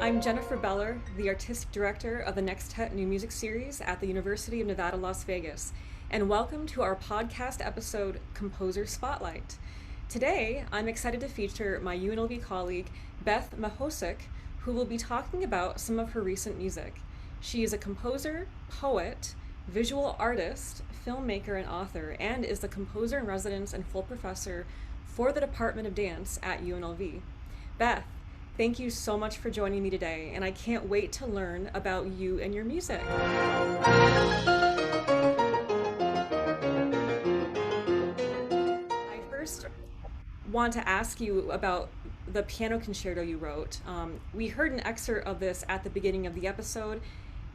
I'm Jennifer Beller, the Artistic Director of the Nextet New Music Series at the University of Nevada, Las Vegas, and welcome to our podcast episode, Composer Spotlight. Today, I'm excited to feature my UNLV colleague, Beth Mehocic, who will be talking about some of her recent music. She is a composer, poet, visual artist, filmmaker, and author, and is the composer in residence and full professor for the Department of Dance at UNLV. Beth, thank you so much for joining me today, and I can't wait to learn about you and your music. I first want to ask you about the piano concerto you wrote. We heard an excerpt of this at the beginning of the episode,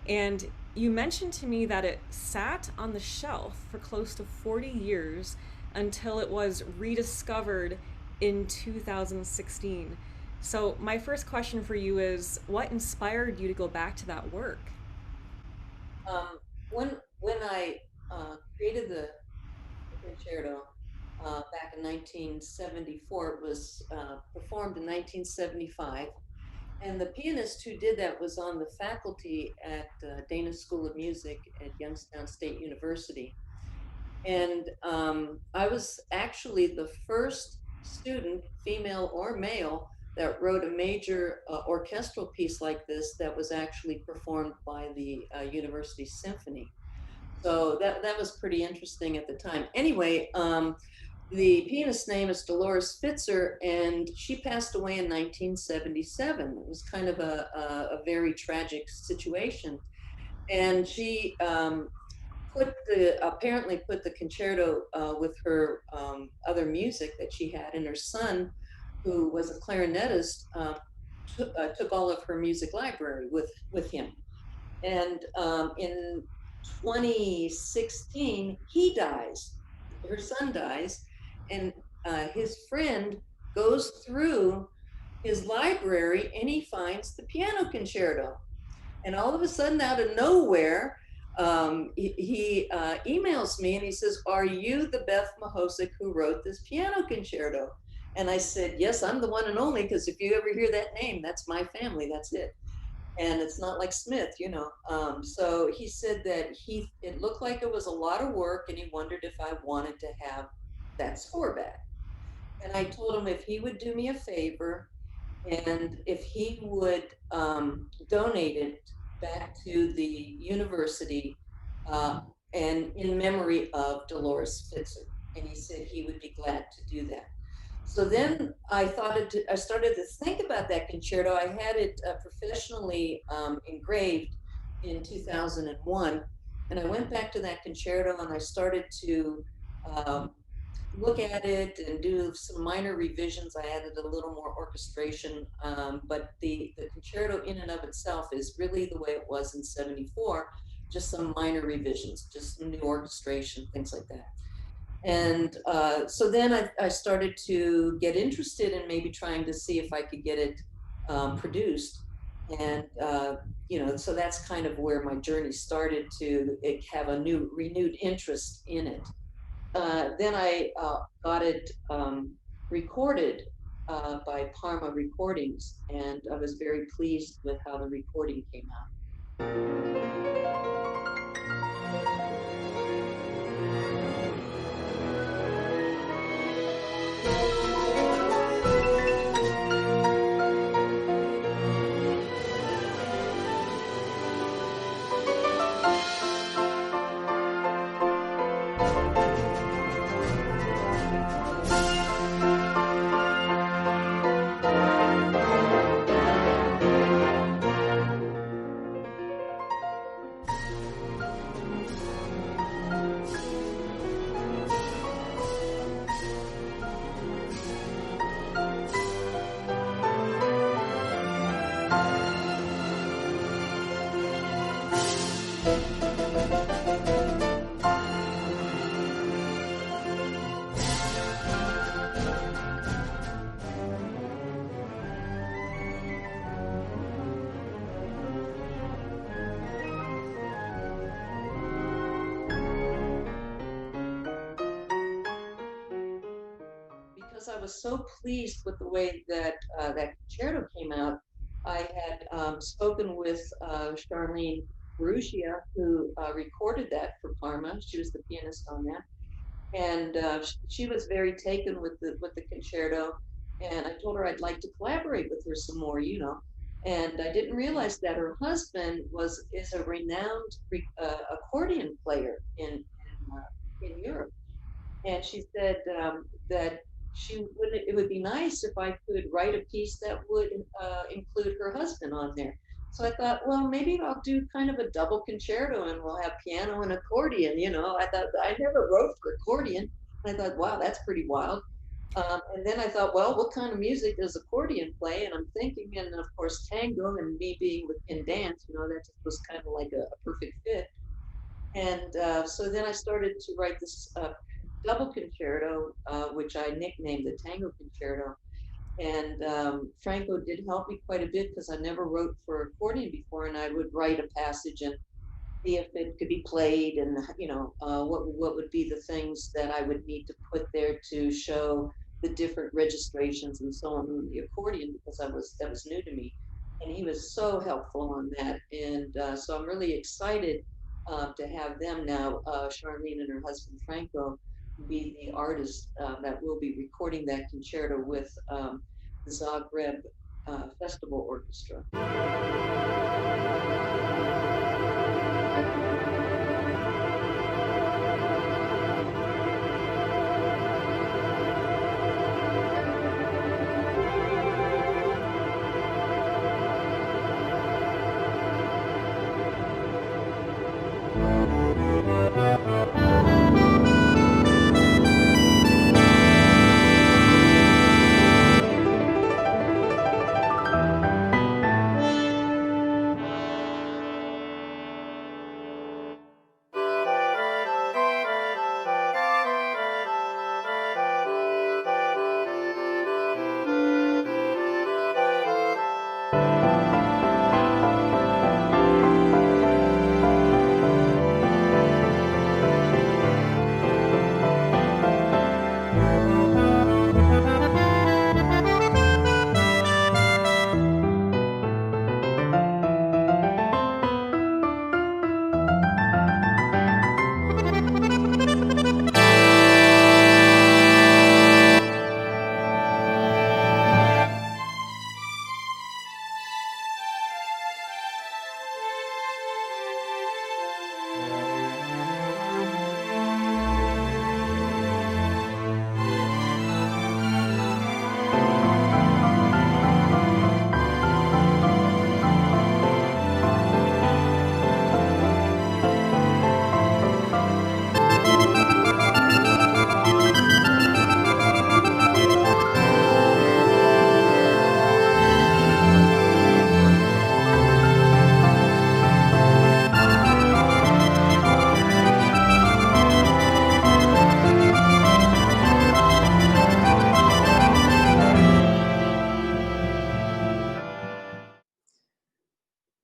and you mentioned to me that it sat on the shelf for close to 40 years until it was rediscovered in 2016. So, my first question for you is what inspired you to go back to that work? When I created the concerto back in 1974, it was performed in 1975, and the pianist who did that was on the faculty at Dana School of Music at Youngstown State University. And I was actually the first student, female or male, that wrote a major orchestral piece like this that was actually performed by the university symphony. So that was pretty interesting at the time. Anyway, the pianist's name is Dolores Spitzer, and she passed away in 1977. It was kind of a very tragic situation. And she apparently put the concerto with her other music that she had, and her son, who was a clarinetist, took all of her music library with him. And in 2016, he dies. Her son dies, and his friend goes through his library and he finds the piano concerto. And all of a sudden, out of nowhere, he emails me and he says, "Are you the Beth Mehocic who wrote this piano concerto?" And I said, "Yes, I'm the one and only, because if you ever hear that name, that's my family, that's it. And it's not like Smith. So he said that it looked like it was a lot of work, and he wondered if I wanted to have that score back. And I told him if he would do me a favor and if he would donate it back to the university uh, and in memory of Dolores Spitzer. And he said he would be glad to do that. So then I started to think about that concerto. I had it professionally engraved in 2001, and I went back to that concerto and I started to um, look at it and do some minor revisions. I added a little more orchestration, but the concerto in and of itself is really the way it was in '74, just some minor revisions, just some new orchestration, things like that. And so then I started to get interested in maybe trying to see if I could get it produced. And, so that's kind of where my journey started to have a new, renewed interest in it. Then I got it recorded by Parma Recordings, and I was very pleased with how the recording came out. Because I was so pleased with the way that that concerto came out, I had spoken with Charlene Perugia, who recorded that for Parma. She was the pianist on that, and she was very taken with the concerto. And I told her I'd like to collaborate with her some more, you know. And I didn't realize that her husband is a renowned accordion player in Europe. And she said that it would be nice if I could write a piece that would include her husband on there. So I thought, well, maybe I'll do kind of a double concerto and we'll have piano and accordion. You know, I thought I never wrote for accordion. I thought, wow, that's pretty wild. And then I thought, well, what kind of music does accordion play? And I'm thinking, and of course, tango, and me being in dance, you know, that just was kind of like a perfect fit. And so then I started to write this double concerto, which I nicknamed the Tango Concerto. And Franco did help me quite a bit because I never wrote for accordion before, and I would write a passage and see if it could be played, and you know what would be the things that I would need to put there to show the different registrations and so on the accordion, because that was new to me, and he was so helpful on that. And so I'm really excited to have them now, Charlene and her husband Franco, be the artists that will be recording that concerto with the Zagreb Festival Orchestra.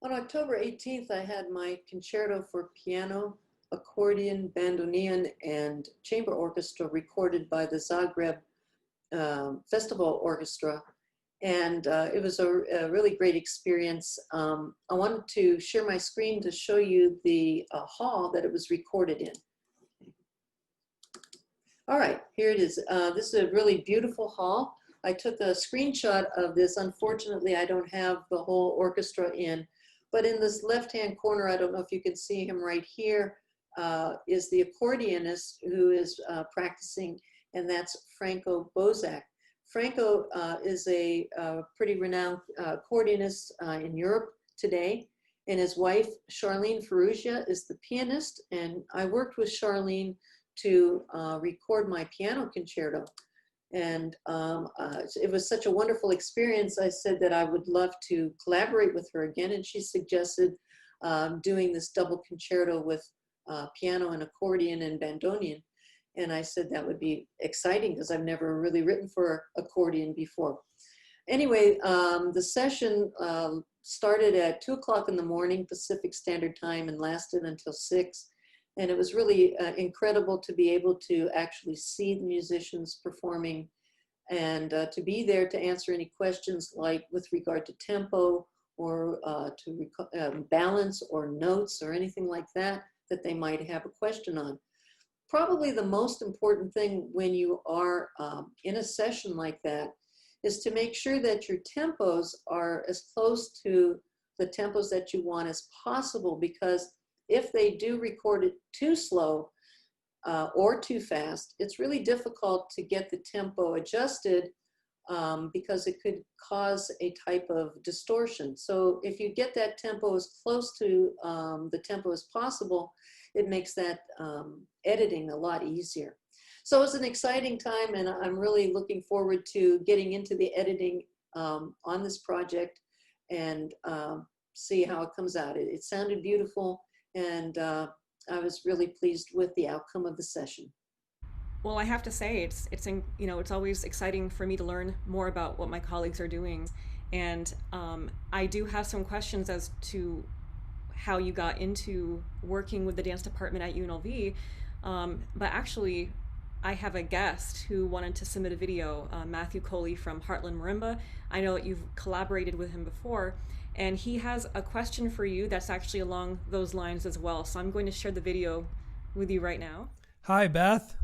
On October 18th, I had my concerto for piano, accordion, bandoneon, and chamber orchestra recorded by the Zagreb Festival Orchestra. And it was a really great experience. I wanted to share my screen to show you the hall that it was recorded in. All right, here it is. This is a really beautiful hall. I took a screenshot of this. Unfortunately, I don't have the whole orchestra in, but in this left-hand corner, I don't know if you can see him right here, is the accordionist who is practicing, and that's Franco Bozak. Franco is a pretty renowned accordionist in Europe today, and his wife, Charlene Perugia, is the pianist, and I worked with Charlene to record my piano concerto. And it was such a wonderful experience. I said that I would love to collaborate with her again, and she suggested doing this double concerto with piano and accordion and bandoneon. And I said that would be exciting because I've never really written for accordion before. Anyway, the session started at 2 o'clock in the morning Pacific Standard Time and lasted until 6. And it was really incredible to be able to actually see the musicians performing and to be there to answer any questions like with regard to tempo or balance or notes or anything like that that they might have a question on. Probably the most important thing when you are in a session like that is to make sure that your tempos are as close to the tempos that you want as possible, because if they do record it too slow or too fast, it's really difficult to get the tempo adjusted, because it could cause a type of distortion. So if you get that tempo as close to the tempo as possible, it makes that editing a lot easier. So it's an exciting time, and I'm really looking forward to getting into the editing on this project and see how it comes out. It sounded beautiful, and I was really pleased with the outcome of the session. Well, I have to say, it's always exciting for me to learn more about what my colleagues are doing, and I do have some questions as to how you got into working with the dance department at UNLV. But actually, I have a guest who wanted to submit a video, Matthew Coley from Heartland Marimba. I know that you've collaborated with him before, and he has a question for you that's actually along those lines as well. So I'm going to share the video with you right now. Hi, Beth.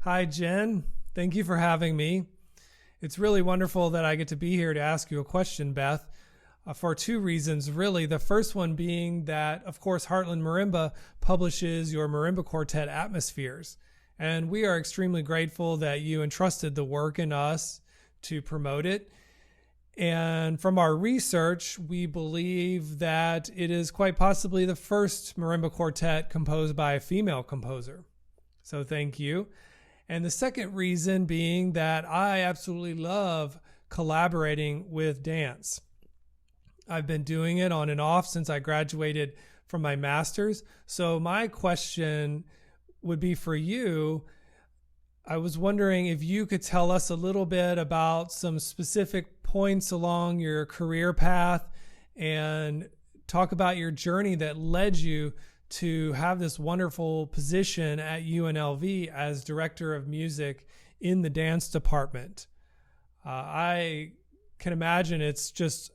Hi, Jen. Thank you for having me. It's really wonderful that I get to be here to ask you a question, Beth, for two reasons, really. The first one being that, of course, Heartland Marimba publishes your marimba quartet Atmospheres. And we are extremely grateful that you entrusted the work in us to promote it. And from our research, we believe that it is quite possibly the first marimba quartet composed by a female composer. So thank you. And the second reason being that I absolutely love collaborating with dance. I've been doing it on and off since I graduated from my master's. So my question would be for you. I was wondering if you could tell us a little bit about some specific points along your career path and talk about your journey that led you to have this wonderful position at UNLV as director of music in the dance department. I can imagine it's just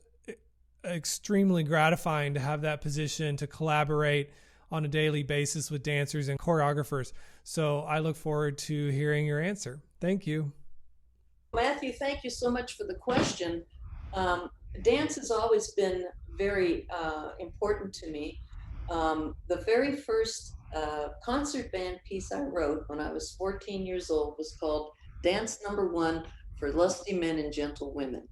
extremely gratifying to have that position to collaborate on a daily basis with dancers and choreographers. So I look forward to hearing your answer. Thank you. Matthew, thank you so much for the question. Dance has always been very important to me. The very first concert band piece I wrote when I was 14 years old was called Dance Number One for Lusty Men and Gentle Women.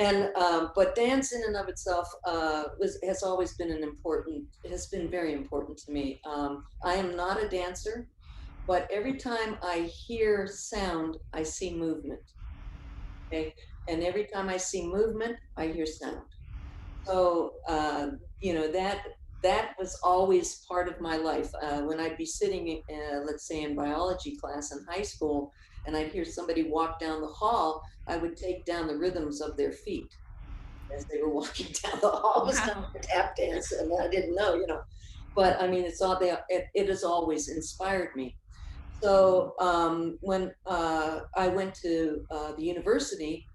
And but dance in and of itself has always been has been very important to me. I am not a dancer, but every time I hear sound, I see movement. Okay, and every time I see movement, I hear sound. So that was always part of my life. When I'd be sitting, let's say in biology class in high school, and I'd hear somebody walk down the hall, I would take down the rhythms of their feet as they were walking down the hall. It was kind of a tap dance, and I didn't know, But I mean, it has always inspired me. So when I went to the university,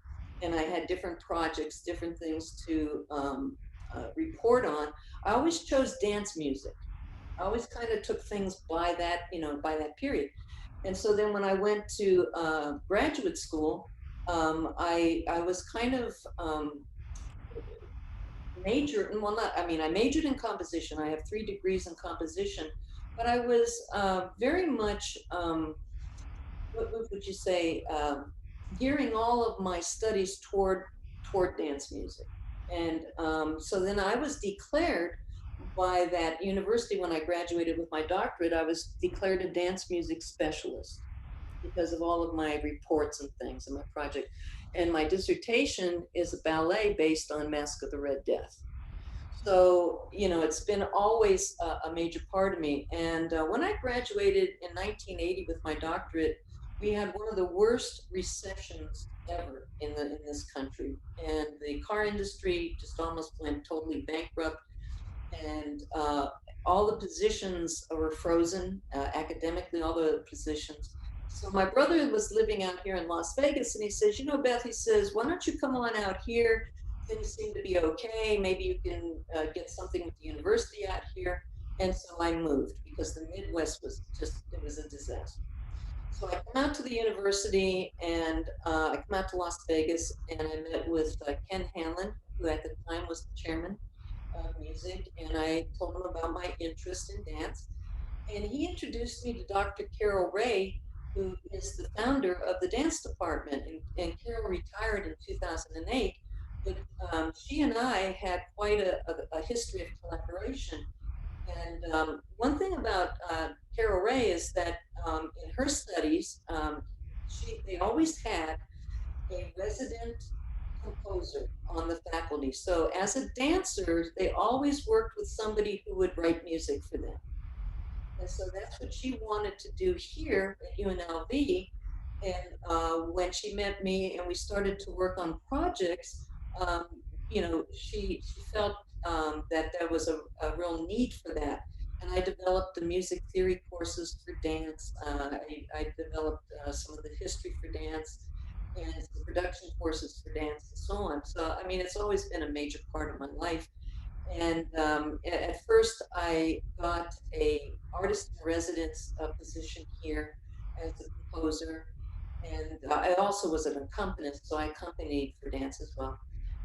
and I had different projects, different things to report on, I always chose dance music. I always kind of took things by that period. And so then when I went to graduate school, I was kind of I majored in composition. I have 3 degrees in composition, but I was very much, what would you say, gearing all of my studies toward dance music. And so then I was declared by that university when I graduated with my doctorate. I was declared a dance music specialist because of all of my reports and things in my project. And my dissertation is a ballet based on Masque of the Red Death. So, it's been always a major part of me. And when I graduated in 1980 with my doctorate, we had one of the worst recessions ever in this country. And the car industry just almost went totally bankrupt. And all the positions were frozen, academically, all the positions. So my brother was living out here in Las Vegas, and he says, you know, Beth, he says, why don't you come on out here? Things seem to be okay. Maybe you can get something with the university out here. And so I moved because the Midwest was just, it was a disaster. So I come out to the university and I come out to Las Vegas and I met with Ken Hanlon, who at the time was the chairman of music. And I told him about my interest in dance. And he introduced me to Dr. Carol Ray, who is the founder of the dance department. And Carol retired in 2008, but she and I had quite a history of collaboration. And one thing about Carol Ray is that in her studies, they always had a resident composer on the faculty. So as a dancer, they always worked with somebody who would write music for them. And so that's what she wanted to do here at UNLV. And when she met me and we started to work on projects, um, she felt that there was a real need for that. And I developed the music theory courses for dance. I developed some of the history for dance and some production courses for dance and so on. So, I mean, it's always been a major part of my life. And at first, I got a artist in residence position here as a composer, and I also was an accompanist, so I accompanied for dance as well.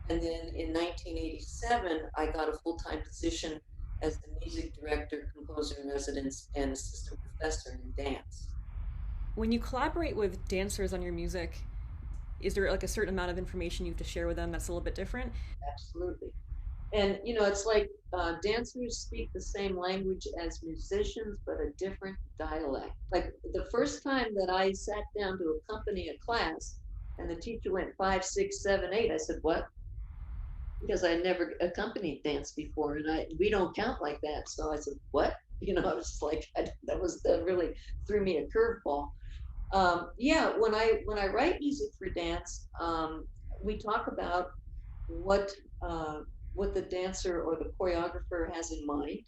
And then in 1987, I got a full-time position as the music director, composer in residence, and assistant professor in dance. When you collaborate with dancers on your music, is there like a certain amount of information you have to share with them that's a little bit different? Absolutely. And it's like dancers speak the same language as musicians, but a different dialect. Like the first time that I sat down to accompany a class, and the teacher went 5, 6, 7, 8, I said, "What?" Because I never accompanied dance before, and we don't count like that. So I said, "What?" I was just like, that really threw me a curveball. Yeah, when I write music for dance, we talk about what uh, what the dancer or the choreographer has in mind.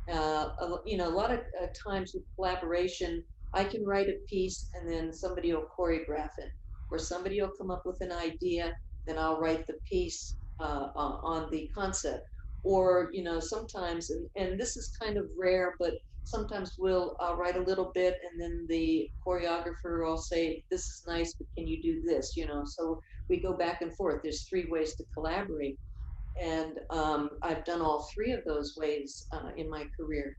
A lot of times with collaboration, I can write a piece and then somebody will choreograph it, or somebody will come up with an idea, then I'll write the piece on the concept. Or sometimes, and this is kind of rare, but sometimes I'll write a little bit and then the choreographer will say, "This is nice, but can you do this?" So we go back and forth. There's 3 ways to collaborate, and I've done all 3 of those ways in my career.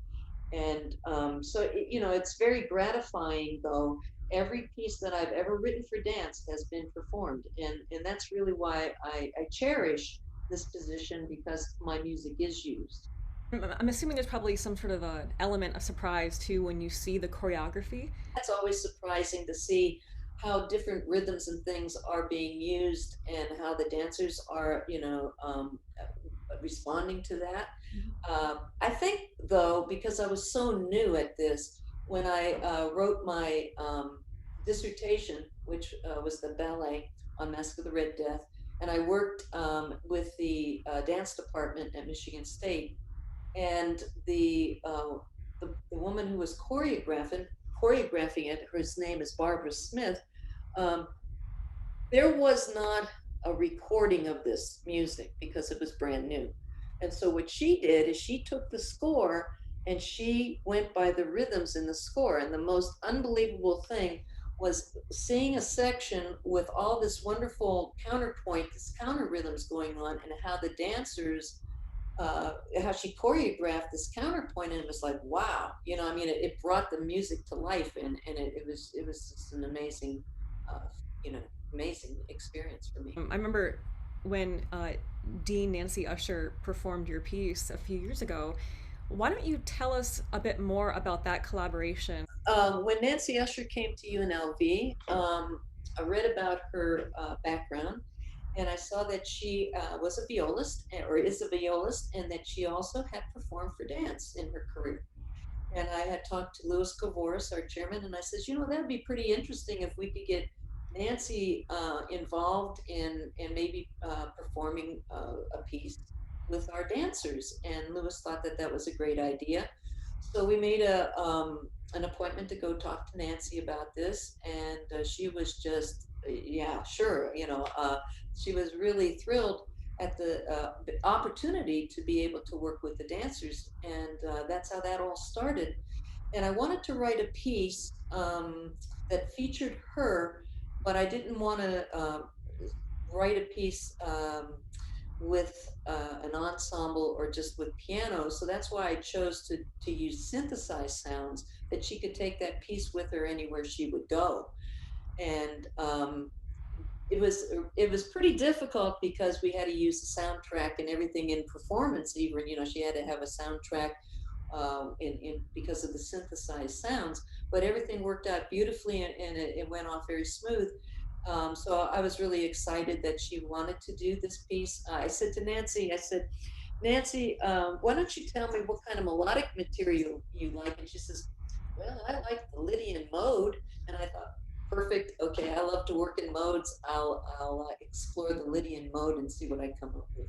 And so it's very gratifying, though. Every piece that I've ever written for dance has been performed, and that's really why I cherish this position, because my music is used. I'm assuming there's probably some sort of a element of surprise too when you see the choreography. That's always surprising to see how different rhythms and things are being used and how the dancers are, responding to that. I think, though, because I was so new at this, when I wrote my dissertation, which was the ballet on Mask of the Red Death, and I worked with the dance department at Michigan State, and the woman who was choreographing it, whose name is Barbara Smith, um, there was not a recording of this music because it was brand new. And so what she did is she took the score and she went by the rhythms in the score. And the most unbelievable thing was seeing a section with all this wonderful counterpoint, this counter rhythms going on, and how the dancers how she choreographed this counterpoint, and it was like, wow, I mean, it brought the music to life, and it was just an amazing, uh, you know, amazing experience for me. I remember when Dean Nancy Usher performed your piece a few years ago. Why don't you tell us a bit more about that collaboration? When Nancy Usher came to UNLV, I read about her background, and I saw that she was a violist, or is a violist, and that she also had performed for dance in her career. And I had talked to Louis Kavoris, our chairman, and I says, that would be pretty interesting if we could get Nancy involved in maybe performing a piece with our dancers. And Louis thought that that was a great idea. So we made an appointment to go talk to Nancy about this, and she was just, yeah, sure, she was really thrilled at the opportunity to be able to work with the dancers, and that's how that all started. And I wanted to write a piece that featured her, but I didn't want to write a piece with an ensemble or just with piano. So that's why I chose to use synthesized sounds that she could take that piece with her anywhere she would go. And it was pretty difficult because we had to use the soundtrack and everything in performance. Even she had to have a soundtrack in because of the synthesized sounds. But everything worked out beautifully, and it went off very smooth. So I was really excited that she wanted to do this piece. I said to Nancy, I said, Nancy, why don't you tell me what kind of melodic material you like? And she says, well, I like the Lydian mode. And I thought, perfect. Okay, I love to work in modes. I'll explore the Lydian mode and see what I come up with.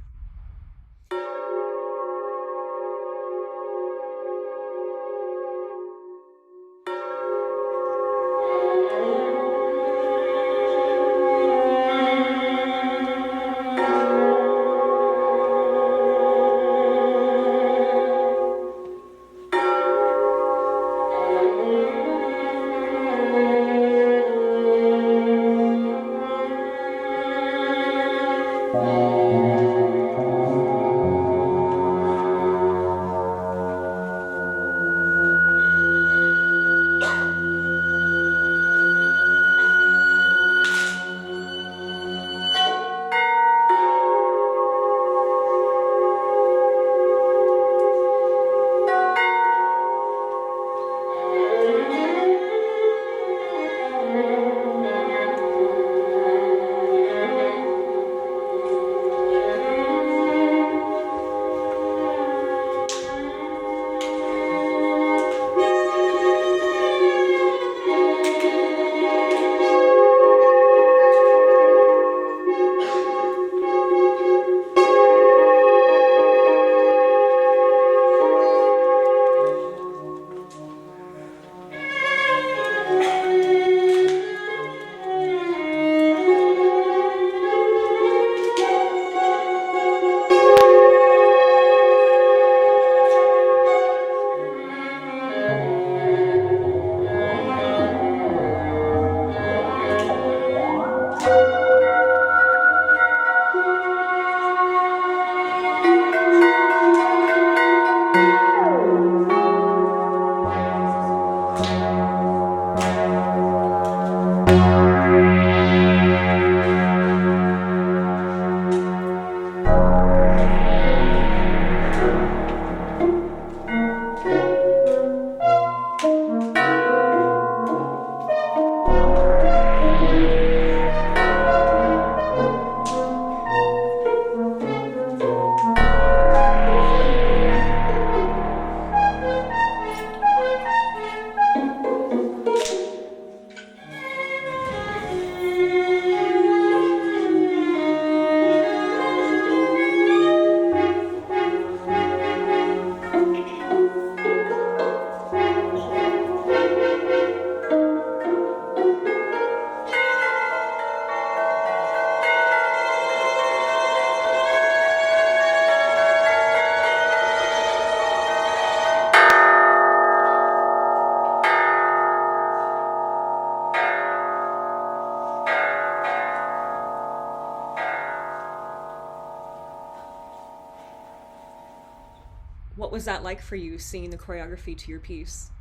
What was that like for you, seeing the choreography to your piece?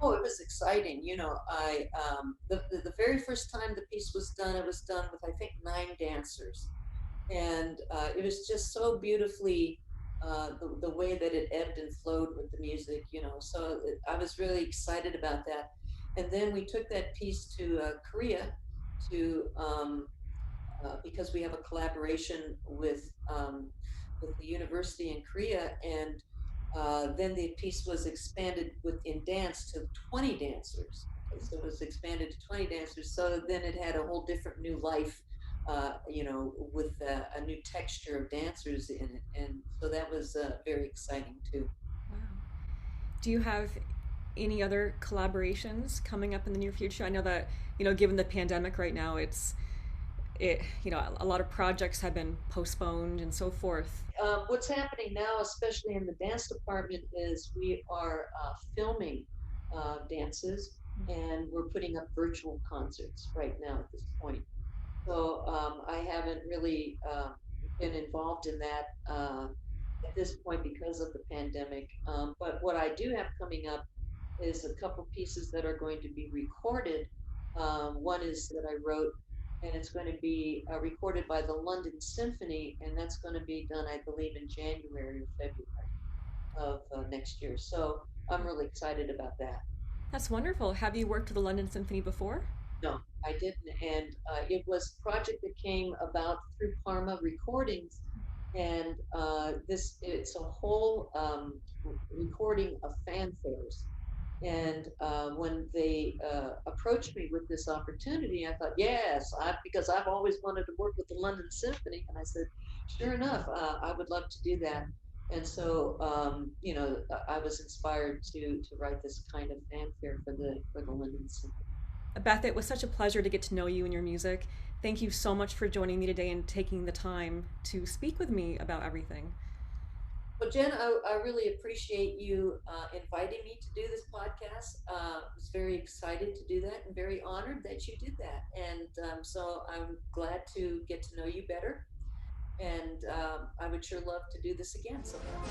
Oh, it was exciting. The very first time the piece was done, it was done with I think 9 dancers, and it was just so beautifully the way that it ebbed and flowed with the music. I was really excited about that. And then we took that piece to Korea to because we have a collaboration with the university in Korea, and then the piece was expanded in dance to 20 dancers. Okay, so it was expanded to 20 dancers. So then it had a whole different new life, with a new texture of dancers in it, and so that was very exciting too. Wow. Do you have any other collaborations coming up in the near future? I know that, given the pandemic right now, a lot of projects have been postponed and so forth. What's happening now, especially in the dance department, is we are filming dances, and we're putting up virtual concerts right now at this point. So I haven't really been involved in that at this point because of the pandemic. But what I do have coming up is a couple pieces that are going to be recorded. One is that I wrote, and it's going to be recorded by the London Symphony, and that's going to be done, I believe, in January or February of next year. So I'm really excited about that. That's wonderful. Have you worked with the London Symphony before? No, I didn't. And it was a project that came about through Parma Recordings. And it's a whole recording of fanfares. And when they approached me with this opportunity, I thought, yes, because I've always wanted to work with the London Symphony. And I said, sure enough, I would love to do that. And so, I was inspired to write this kind of fanfare for the London Symphony. Beth, it was such a pleasure to get to know you and your music. Thank you so much for joining me today and taking the time to speak with me about everything. Well, Jen, I really appreciate you inviting me to do this podcast. I was very excited to do that and very honored that you did that. And so I'm glad to get to know you better. And I would sure love to do this again sometime.